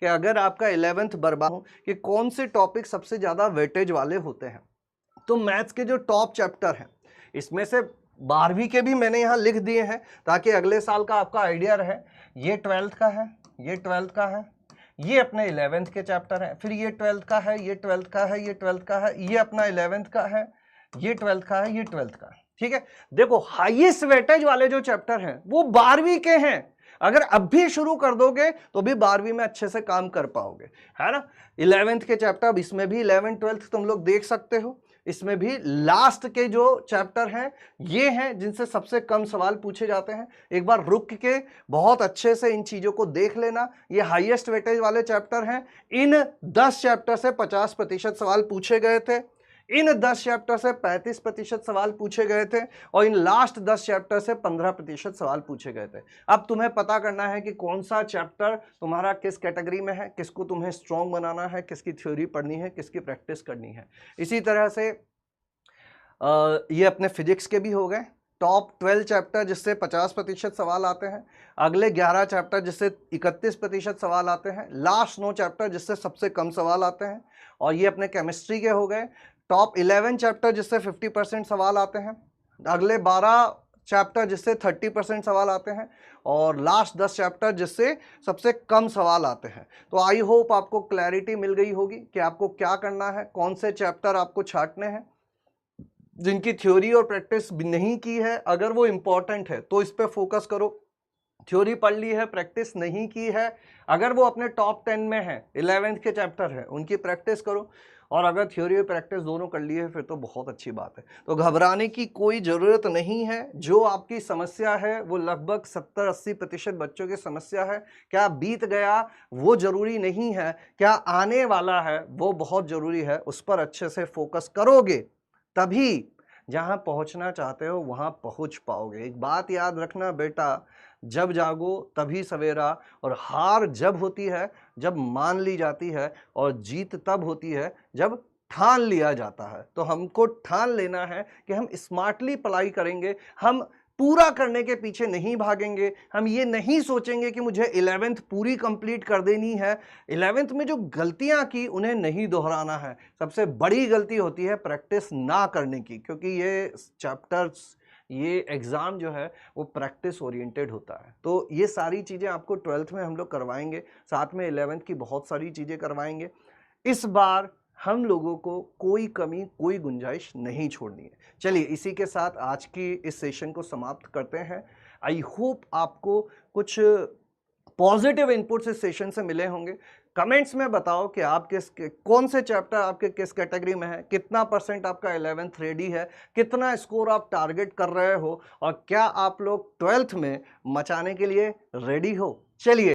कि अगर आपका 11th बर्बाद हो कि कौन से टॉपिक सबसे ज़्यादा वेटेज वाले होते हैं। तो मैथ्स के जो टॉप चैप्टर हैं, इसमें से 12वीं के भी मैंने यहाँ लिख दिए हैं ताकि अगले साल का आपका आइडिया रहे। ये 12th का है, ये 12th का है, ये अपने 11th के चैप्टर है, फिर ये 12th का है, ये 12th का है, ये 12th का है, ये अपना 11th का है, ये 12th का है, ये 12th का है। ठीक है, देखो हाईएस्ट वेटेज वाले जो चैप्टर हैं वो 12वीं के हैं। अगर अब भी शुरू कर दोगे तो भी 12वीं में अच्छे से काम कर पाओगे, है ना। 11th के चैप्टर, अब इसमें भी 11th 12th तुम लोग देख सकते हो, इसमें भी लास्ट के जो चैप्टर हैं ये हैं जिनसे सबसे कम सवाल पूछे जाते हैं। एक बार रुक के बहुत अच्छे से इन चीजों को देख लेना। ये हाईएस्ट वेटेज वाले चैप्टर हैं। इन 10 चैप्टर से 50% सवाल पूछे गए थे, इन 10 चैप्टर से 35% सवाल पूछे गए थे, और इन लास्ट 10 चैप्टर से 15% सवाल पूछे गए थे। अब तुम्हें पता करना है कि कौन सा चैप्टर तुम्हारा किस कैटेगरी में है, किसको तुम्हें स्ट्रॉन्ग बनाना है, किसकी थ्योरी पढ़नी है, किसकी प्रैक्टिस करनी है। इसी तरह से ये अपने फिजिक्स के भी हो गए। टॉप 12 चैप्टर जिससे 50% सवाल आते हैं, अगले 11 चैप्टर जिससे 31% सवाल आते हैं, लास्ट 9 चैप्टर जिससे सबसे कम सवाल आते हैं, और ये अपने केमिस्ट्री के हो गए। टॉप 11 चैप्टर जिससे 50% सवाल आते हैं, अगले 12 चैप्टर जिससे 30% सवाल आते हैं, और लास्ट 10 चैप्टर जिससे सबसे कम सवाल आते हैं। तो आई होप आपको क्लैरिटी मिल गई होगी कि आपको क्या करना है, कौन से चैप्टर आपको छांटने हैं। जिनकी थ्योरी और प्रैक्टिस नहीं की है, अगर वो इंपॉर्टेंट है तो इस पे फोकस करो। थ्योरी पढ़ ली है, प्रैक्टिस नहीं की है, अगर वो अपने टॉप 10 में है, 11th के चैप्टर है, उनकी प्रैक्टिस करो। और अगर थ्योरी और प्रैक्टिस दोनों कर ली है फिर तो बहुत अच्छी बात है। तो घबराने की कोई ज़रूरत नहीं है। जो आपकी समस्या है वो लगभग 70-80% बच्चों की समस्या है। क्या बीत गया वो ज़रूरी नहीं है, क्या आने वाला है वो बहुत ज़रूरी है। उस पर अच्छे से फोकस करोगे तभी जहां पहुंचना चाहते हो वहां पहुंच पाओगे। एक बात याद रखना बेटा, जब जागो तभी सवेरा, और हार जब होती है जब मान ली जाती है, और जीत तब होती है जब ठान लिया जाता है। तो हमको ठान लेना है कि हम स्मार्टली पढ़ाई करेंगे, हम पूरा करने के पीछे नहीं भागेंगे। हम ये नहीं सोचेंगे कि मुझे 11th पूरी कंप्लीट कर देनी है। 11th में जो गलतियां की उन्हें नहीं दोहराना है। सबसे बड़ी गलती होती है प्रैक्टिस ना करने की, क्योंकि ये चैप्टर्स, ये एग्ज़ाम जो है वो प्रैक्टिस ओरिएंटेड होता है। तो ये सारी चीज़ें आपको 12th में हम लोग करवाएंगे, साथ में 11th की बहुत सारी चीज़ें करवाएंगे। इस बार हम लोगों को कोई कमी, कोई गुंजाइश नहीं छोड़नी है। चलिए इसी के साथ आज की इस सेशन को समाप्त करते हैं। आई होप आपको कुछ पॉजिटिव इनपुट्स इस सेशन से मिले होंगे। कमेंट्स में बताओ कि आप कौन से चैप्टर आपके किस कैटेगरी में है, कितना % आपका 11th रेडी है, कितना स्कोर आप टारगेट कर रहे हो, और क्या आप लोग 12th में मचाने के लिए रेडी हो। चलिए